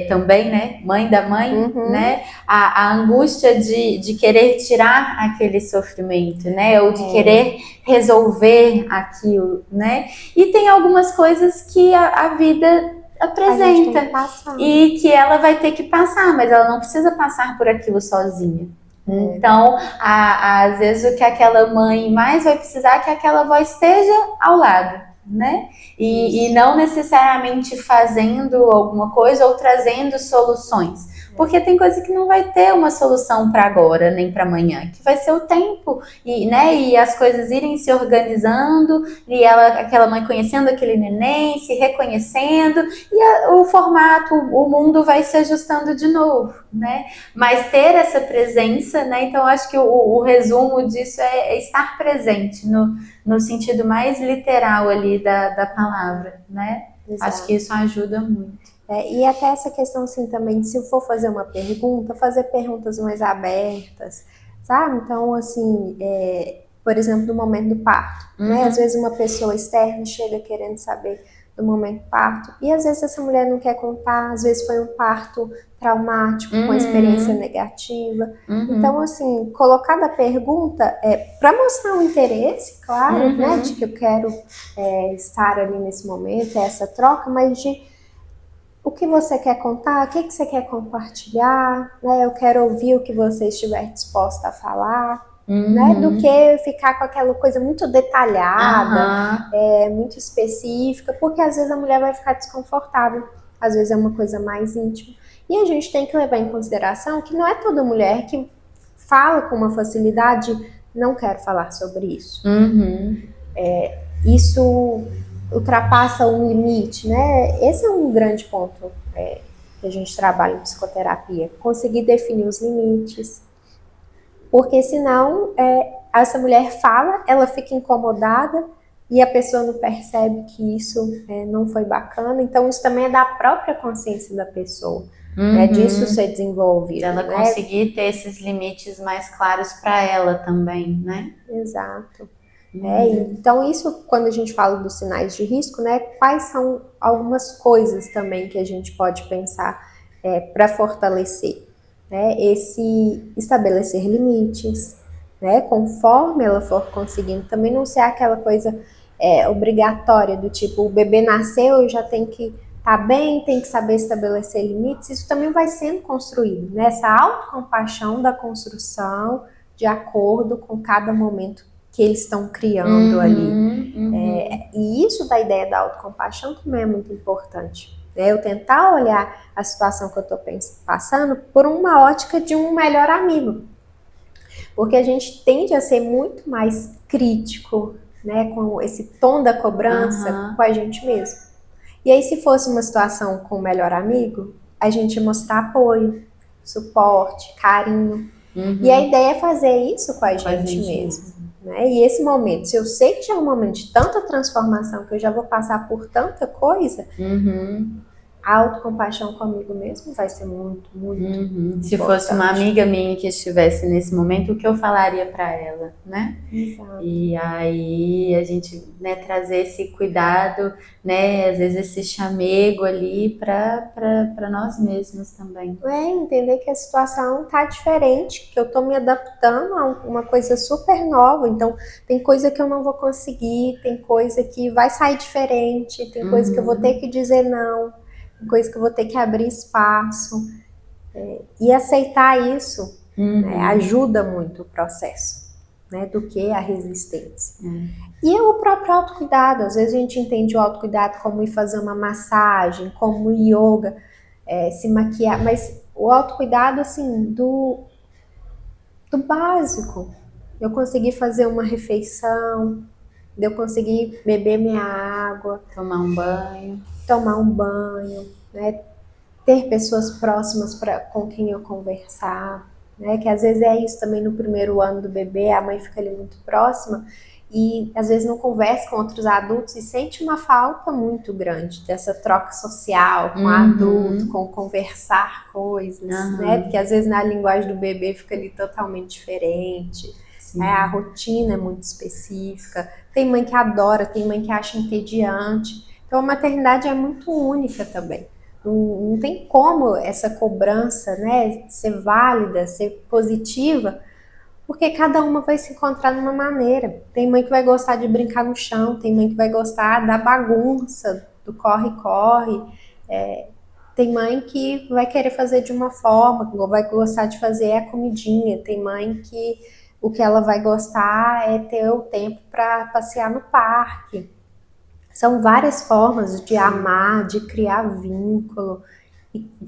também, né, mãe da mãe, né, a angústia de querer tirar aquele sofrimento, né, ou de querer resolver aquilo, né, e tem algumas coisas que a vida apresenta e que ela vai ter que passar, mas ela não precisa passar por aquilo sozinha. Então, às vezes o que aquela mãe mais vai precisar é que aquela avó esteja ao lado, né? E não necessariamente fazendo alguma coisa ou trazendo soluções. Porque tem coisa que não vai ter uma solução para agora, nem para amanhã, que vai ser o tempo, e as coisas irem se organizando, e aquela mãe conhecendo aquele neném, se reconhecendo, e o formato, o mundo vai se ajustando de novo, né? Mas ter essa presença, né? Então acho que o resumo disso é estar presente no sentido mais literal ali da palavra, né? Exato. Acho que isso ajuda muito. E até essa questão assim também, se eu for fazer uma pergunta, fazer perguntas mais abertas, sabe? Então, assim, por exemplo, no momento do parto, né? Às vezes uma pessoa externa chega querendo saber do momento do parto, e às vezes essa mulher não quer contar, às vezes foi um parto traumático, com experiência negativa. Então, assim, colocar a pergunta para mostrar um interesse, claro, né? De que eu quero estar ali nesse momento, essa troca, mas de o que você quer contar, o que você quer compartilhar, né? Eu quero ouvir o que você estiver disposta a falar, né? Do que ficar com aquela coisa muito detalhada, muito específica, porque às vezes a mulher vai ficar desconfortável, às vezes é uma coisa mais íntima. E a gente tem que levar em consideração que não é toda mulher que fala com uma facilidade, não quero falar sobre isso. Isso ultrapassa um limite, né? Esse é um grande ponto que a gente trabalha em psicoterapia, conseguir definir os limites, porque senão essa mulher fala, ela fica incomodada e a pessoa não percebe que isso não foi bacana, então isso também é da própria consciência da pessoa, disso ser desenvolvido. Ela conseguir ter esses limites mais claros para ela também, né? Exato. Então isso, quando a gente fala dos sinais de risco, né, quais são algumas coisas também que a gente pode pensar para fortalecer, né, esse estabelecer limites, né, conforme ela for conseguindo, também não ser aquela coisa obrigatória do tipo, o bebê nasceu e já tem que estar bem, tem que saber estabelecer limites. Isso também vai sendo construído, né, essa autocompaixão da construção de acordo com cada momento que eles estão criando ali. E isso da ideia da autocompaixão também é muito importante. Eu tentar olhar a situação que eu estou passando por uma ótica de um melhor amigo. Porque a gente tende a ser muito mais crítico, né, com esse tom da cobrança com a gente mesmo. E aí, se fosse uma situação com o melhor amigo, a gente ia mostrar apoio, suporte, carinho. E a ideia é fazer isso com a gente mesmo. Né? E esse momento, se eu sei que já é um momento de tanta transformação, que eu já vou passar por tanta coisa, a autocompaixão comigo mesmo vai ser muito, muito importante. Se fosse uma amiga minha que estivesse nesse momento, o que eu falaria para ela, né? Exato. E aí a gente, né, trazer esse cuidado, né, às vezes esse chamego ali para nós mesmos também. Entender que a situação tá diferente, que eu tô me adaptando a uma coisa super nova, então tem coisa que eu não vou conseguir, tem coisa que vai sair diferente, tem coisa que eu vou ter que dizer não, tem coisa que eu vou ter que abrir espaço, e aceitar isso né, ajuda muito o processo, né, do que a resistência. E é o próprio autocuidado. Às vezes a gente entende o autocuidado como ir fazer uma massagem, como yoga, se maquiar, mas o autocuidado assim do básico, eu conseguir fazer uma refeição, eu conseguir beber minha água, tomar um banho, né? Ter pessoas próximas com quem eu conversar, né? Que às vezes é isso também no primeiro ano do bebê, a mãe fica ali muito próxima e às vezes não conversa com outros adultos e sente uma falta muito grande dessa troca social com o adulto, com conversar coisas, né? Porque às vezes na linguagem do bebê fica ali totalmente diferente. A rotina é muito específica. Tem mãe que adora, tem mãe que acha entediante. Então a maternidade é muito única também. Não tem como essa cobrança, né, ser válida, ser positiva, porque cada uma vai se encontrar de uma maneira. Tem mãe que vai gostar de brincar no chão, tem mãe que vai gostar da bagunça, do corre-corre. Tem mãe que vai querer fazer de uma forma, vai gostar de fazer a comidinha. Tem mãe que o que ela vai gostar é ter o tempo para passear no parque. São várias formas de amar, de criar vínculo.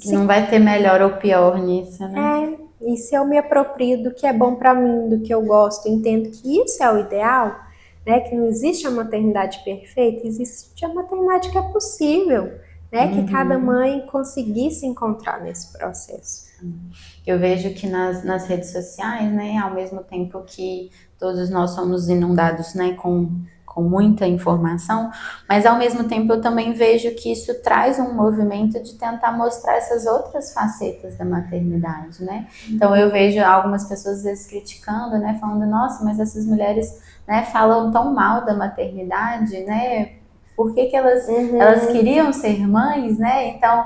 Não vai ter melhor ou pior nisso, né? E se eu me aproprio do que é bom para mim, do que eu gosto, entendo que isso é o ideal, né? Que não existe a maternidade perfeita, existe a maternidade que é possível, né? Que cada mãe conseguisse encontrar nesse processo. Eu vejo que nas redes sociais, né? Ao mesmo tempo que todos nós somos inundados, né? Com muita informação, mas ao mesmo tempo eu também vejo que isso traz um movimento de tentar mostrar essas outras facetas da maternidade, né? Então eu vejo algumas pessoas às vezes criticando, né? Falando, nossa, mas essas mulheres, né, falam tão mal da maternidade, né? Por que elas queriam ser mães, né? Então,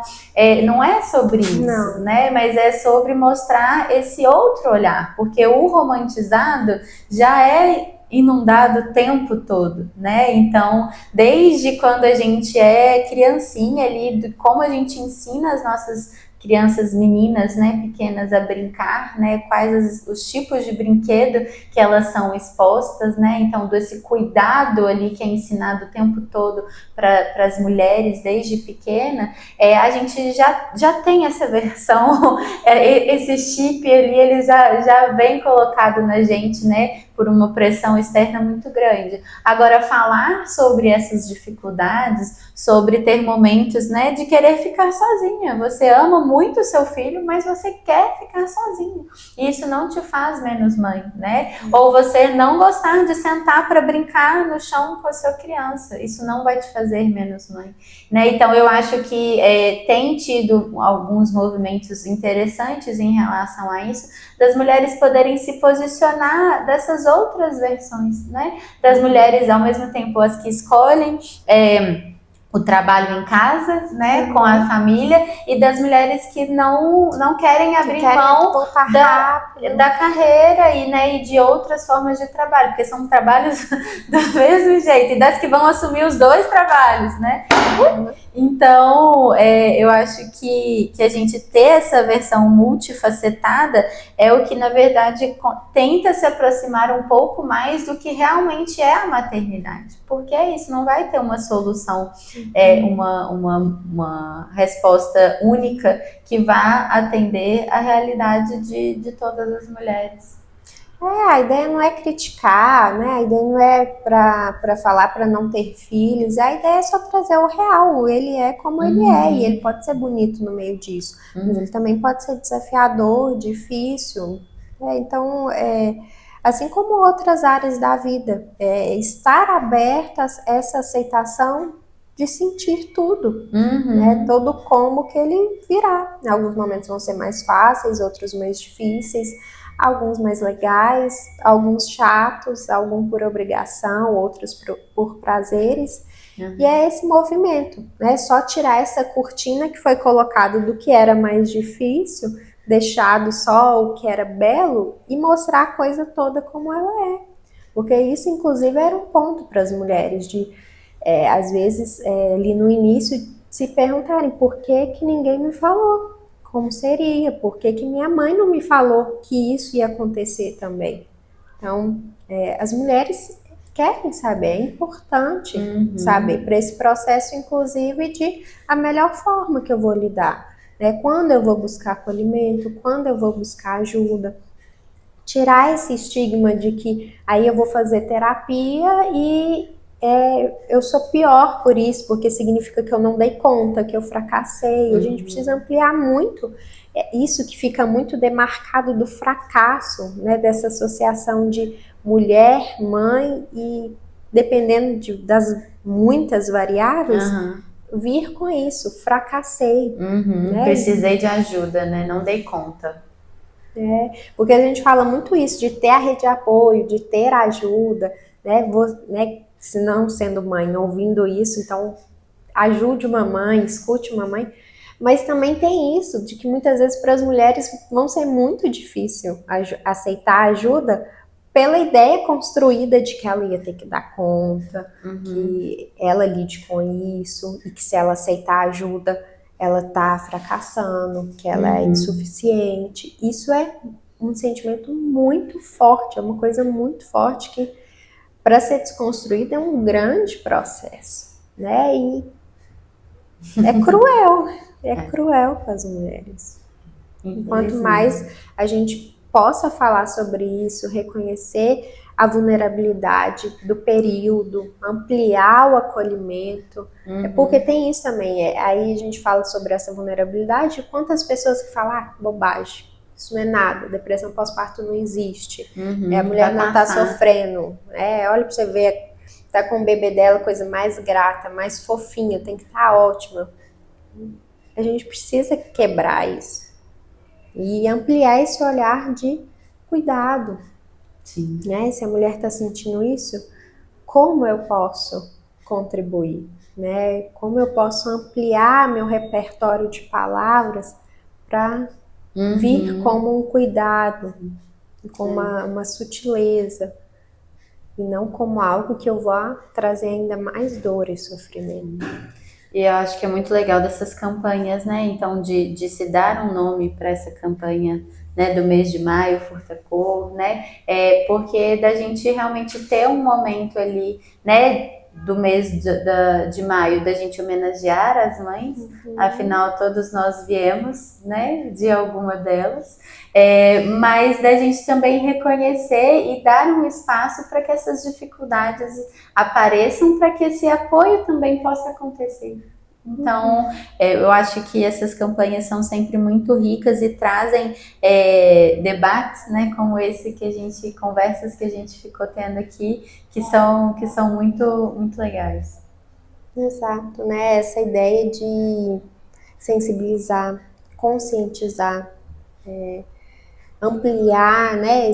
não é sobre isso, né? Mas é sobre mostrar esse outro olhar, porque o romantizado já é inundado o tempo todo, né? Então, desde quando a gente é criancinha ali, como a gente ensina as nossas crianças meninas, né, pequenas a brincar, né, quais os tipos de brinquedo que elas são expostas, né, então desse cuidado ali que é ensinado o tempo todo para as mulheres desde pequena, a gente já tem essa versão, esse chip ali, ele já vem colocado na gente, né, por uma pressão externa muito grande. Agora, falar sobre essas dificuldades, sobre ter momentos, né, de querer ficar sozinha. Você ama muito o seu filho, mas você quer ficar sozinha. E isso não te faz menos mãe, né? Ou você não gostar de sentar para brincar no chão com a sua criança. Isso não vai te fazer menos mãe, né? Então, eu acho que tem tido alguns movimentos interessantes em relação a isso, das mulheres poderem se posicionar dessas outras versões, né? Das mulheres, ao mesmo tempo, as que escolhem o trabalho em casa, né, com a família, e das mulheres que não querem abrir mão da carreira e de outras formas de trabalho, porque são trabalhos do mesmo jeito, e das que vão assumir os dois trabalhos, né? Então, eu acho que a gente ter essa versão multifacetada é o que, na verdade, tenta se aproximar um pouco mais do que realmente é a maternidade. Porque é isso, não vai ter uma solução, uma resposta única que vá atender a realidade de todas as mulheres. A ideia não é criticar, né? A ideia não é para falar para não ter filhos, a ideia é só trazer o real, ele é como ele é, e ele pode ser bonito no meio disso, mas ele também pode ser desafiador, difícil, então, assim como outras áreas da vida, estar aberta a essa aceitação de sentir tudo, né? Todo como que ele virá. Alguns momentos vão ser mais fáceis, outros mais difíceis, alguns mais legais, alguns chatos, alguns por obrigação, outros por prazeres. E é esse movimento, né? Só tirar essa cortina que foi colocada do que era mais difícil, deixado só o que era belo e mostrar a coisa toda como ela é. Porque isso, inclusive, era um ponto para as mulheres de, às vezes, ali no início, se perguntarem por que ninguém me falou. Como seria? Por que minha mãe não me falou que isso ia acontecer também? Então, as mulheres querem saber, é importante saber para esse processo, inclusive, de a melhor forma que eu vou lidar, né? Quando eu vou buscar acolhimento, quando eu vou buscar ajuda. Tirar esse estigma de que aí eu vou fazer terapia e eu sou pior por isso, porque significa que eu não dei conta, que eu fracassei. A gente precisa ampliar muito isso que fica muito demarcado do fracasso, né, dessa associação de mulher, mãe e dependendo das muitas variáveis, vir com isso, fracassei. Né? Precisei de ajuda, né? Não dei conta. Porque a gente fala muito isso, de ter a rede de apoio, de ter ajuda, né? Se não sendo mãe, ouvindo isso, então ajude uma mãe, escute uma mãe. Mas também tem isso, de que muitas vezes para as mulheres vão ser muito difícil aceitar ajuda pela ideia construída de que ela ia ter que dar conta, que ela lide com isso, e que se ela aceitar ajuda, ela tá fracassando, que ela é insuficiente. Isso é um sentimento muito forte, é uma coisa muito forte que, para ser desconstruída, é um grande processo, né? E é cruel para as mulheres. Quanto mais a gente possa falar sobre isso, reconhecer a vulnerabilidade do período, ampliar o acolhimento, porque tem isso também, aí a gente fala sobre essa vulnerabilidade, quantas pessoas que falam, bobagem, isso não é nada, depressão pós-parto não existe, a mulher não está sofrendo, olha para você ver, tá com o bebê dela, coisa mais grata, mais fofinha, tem que estar ótima. A gente precisa quebrar isso e ampliar esse olhar de cuidado. Sim. Né? Se a mulher está sentindo isso, como eu posso contribuir? Né? Como eu posso ampliar meu repertório de palavras para vir como um cuidado, com uma sutileza, e não como algo que eu vá trazer ainda mais dor e sofrimento. E eu acho que é muito legal dessas campanhas, né? Então, de se dar um nome para essa campanha, né, do mês de maio, Furta Cor, né? Porque da gente realmente ter um momento ali, né, do mês de maio, da gente homenagear as mães, afinal todos nós viemos, né, de alguma delas, mas da gente também reconhecer e dar um espaço para que essas dificuldades apareçam, para que esse apoio também possa acontecer. Então, eu acho que essas campanhas são sempre muito ricas e trazem debates, né, como esse que a gente, conversas que a gente ficou tendo aqui, que são muito, muito legais. Exato, né? Essa ideia de sensibilizar, conscientizar, ampliar, né,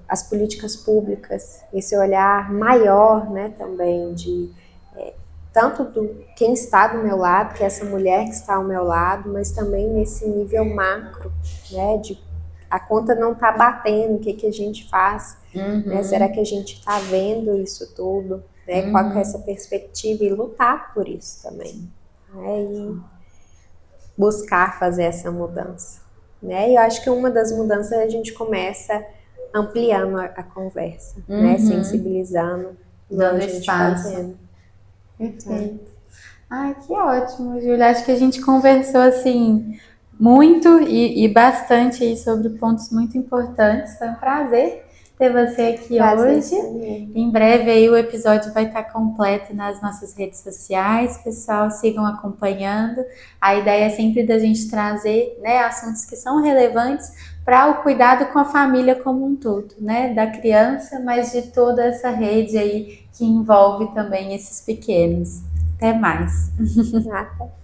as políticas públicas, esse olhar maior, né, também de tanto do quem está do meu lado, que é essa mulher que está ao meu lado, mas também nesse nível macro, né, de a conta não está batendo, o que a gente faz, né, será que a gente está vendo isso tudo, né, qual que é essa perspectiva, e lutar por isso também, né, e buscar fazer essa mudança, né, e eu acho que uma das mudanças a gente começa ampliando a conversa, né, sensibilizando, dando espaço. Fazendo. Perfeito. Ai, que ótimo, Júlia. Acho que a gente conversou assim muito e bastante aí sobre pontos muito importantes. Foi um prazer ter você aqui hoje. Também. Em breve aí o episódio vai estar completo nas nossas redes sociais. Pessoal, sigam acompanhando. A ideia é sempre da gente trazer, né, assuntos que são relevantes para o cuidado com a família como um todo, né, da criança, mas de toda essa rede aí que envolve também esses pequenos. Até mais. Até.